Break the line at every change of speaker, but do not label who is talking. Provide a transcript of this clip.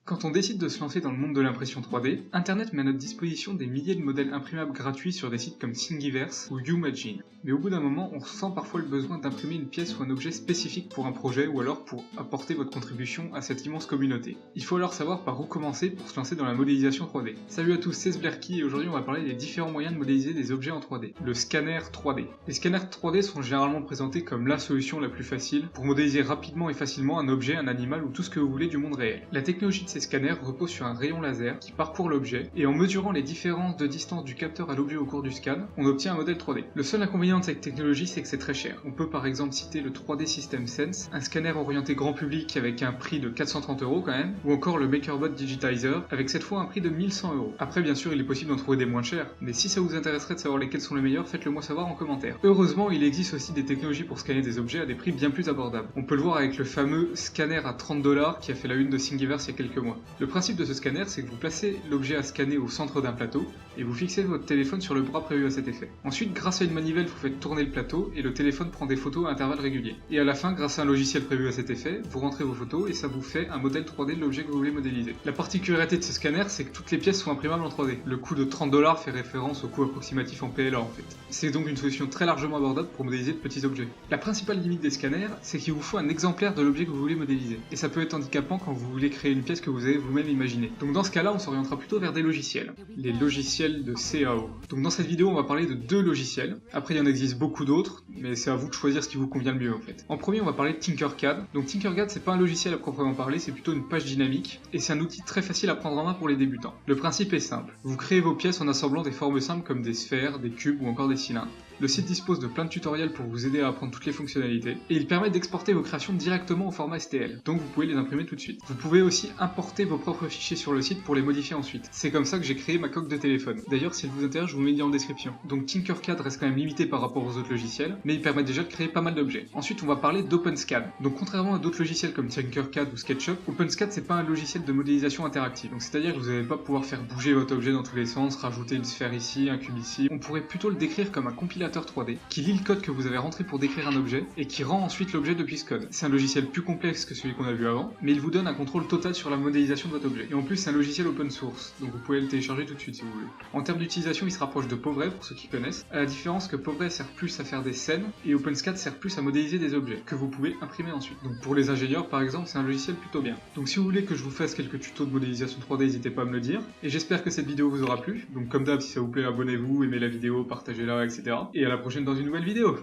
Quand on décide de se lancer dans le monde de l'impression 3D, Internet met à notre disposition des milliers de modèles imprimables gratuits sur des sites comme Thingiverse ou Umagine. Mais au bout d'un moment, on ressent parfois le besoin d'imprimer une pièce ou un objet spécifique pour un projet ou alors pour apporter votre contribution à cette immense communauté. Il faut alors savoir par où commencer pour se lancer dans la modélisation 3D. Salut à tous, c'est Sblerky et aujourd'hui on va parler des différents moyens de modéliser des objets en 3D. Le scanner 3D. Les scanners 3D sont généralement présentés comme la solution la plus facile pour modéliser rapidement et facilement un objet, un animal ou tout ce que vous voulez du monde réel. La technologie de ces scanners repose sur un rayon laser qui parcourt l'objet et en mesurant les différences de distance du capteur à l'objet au cours du scan, on obtient un modèle 3D. Le seul inconvénient de cette technologie, c'est que c'est très cher. On peut par exemple citer le 3D System Sense, un scanner orienté grand public avec un prix de 430 € quand même, ou encore le MakerBot Digitizer avec cette fois un prix de 1100 €. Après bien sûr il est possible d'en trouver des moins chers, mais si ça vous intéresserait de savoir lesquels sont les meilleurs, faites-le moi savoir en commentaire. Heureusement il existe aussi des technologies pour scanner des objets à des prix bien plus abordables. On peut le voir avec le fameux scanner à 30 $ qui a fait la une de Thingiverse il y a quelques mois. Le principe de ce scanner, c'est que vous placez l'objet à scanner au centre d'un plateau et vous fixez votre téléphone sur le bras prévu à cet effet. Ensuite, grâce à une manivelle, vous faites tourner le plateau et le téléphone prend des photos à intervalles réguliers. Et à la fin, grâce à un logiciel prévu à cet effet, vous rentrez vos photos et ça vous fait un modèle 3D de l'objet que vous voulez modéliser. La particularité de ce scanner, c'est que toutes les pièces sont imprimables en 3D. Le coût de 30 $ fait référence au coût approximatif en PLA en fait. C'est donc une solution très largement abordable pour modéliser de petits objets. La principale limite des scanners, c'est qu'il vous faut un exemplaire de l'objet que vous voulez modéliser. Et ça peut être handicapant quand vous voulez créer une pièce que vous avez vous-même imaginée. Donc dans ce cas-là, on s'orientera plutôt vers des logiciels. Les logiciels de CAO. Donc dans cette vidéo, on va parler de deux logiciels. Après, il y en existe beaucoup d'autres, mais c'est à vous de choisir ce qui vous convient le mieux en fait. En premier, on va parler de Tinkercad. Donc Tinkercad, c'est pas un logiciel à proprement parler, c'est plutôt une page dynamique, et c'est un outil très facile à prendre en main pour les débutants. Le principe est simple. Vous créez vos pièces en assemblant des formes simples comme des sphères, des cubes ou encore des cylindres. Le site dispose de plein de tutoriels pour vous aider à apprendre toutes les fonctionnalités, et il permet d'exporter vos créations directement au format STL, donc vous pouvez les imprimer tout de suite. Vous pouvez aussi importer vos propres fichiers sur le site pour les modifier ensuite. C'est comme ça que j'ai créé ma coque de téléphone. D'ailleurs, si elle vous intéresse, je vous mets le lien en description. Donc Tinkercad reste quand même limité par rapport aux autres logiciels, mais il permet déjà de créer pas mal d'objets. Ensuite, on va parler d'OpenSCAD. Donc contrairement à d'autres logiciels comme Tinkercad ou SketchUp, OpenSCAD c'est pas un logiciel de modélisation interactive. Donc c'est-à-dire que vous n'allez pas pouvoir faire bouger votre objet dans tous les sens, rajouter une sphère ici, un cube ici. On pourrait plutôt le décrire comme un compilateur 3D qui lit le code que vous avez rentré pour décrire un objet et qui rend ensuite l'objet depuis ce code. C'est un logiciel plus complexe que celui qu'on a vu avant, mais il vous donne un contrôle total sur la modélisation de votre objet. Et en plus, c'est un logiciel open source, donc vous pouvez le télécharger tout de suite si vous voulez. En termes d'utilisation, il se rapproche de Povray pour ceux qui connaissent, à la différence que Povray sert plus à faire des scènes et OpenSCAD sert plus à modéliser des objets que vous pouvez imprimer ensuite. Donc pour les ingénieurs par exemple, c'est un logiciel plutôt bien. Donc si vous voulez que je vous fasse quelques tutos de modélisation 3D, n'hésitez pas à me le dire. Et j'espère que cette vidéo vous aura plu. Donc comme d'hab, si ça vous plaît, abonnez-vous, aimez la vidéo, partagez-la, etc. Et à la prochaine dans une nouvelle vidéo.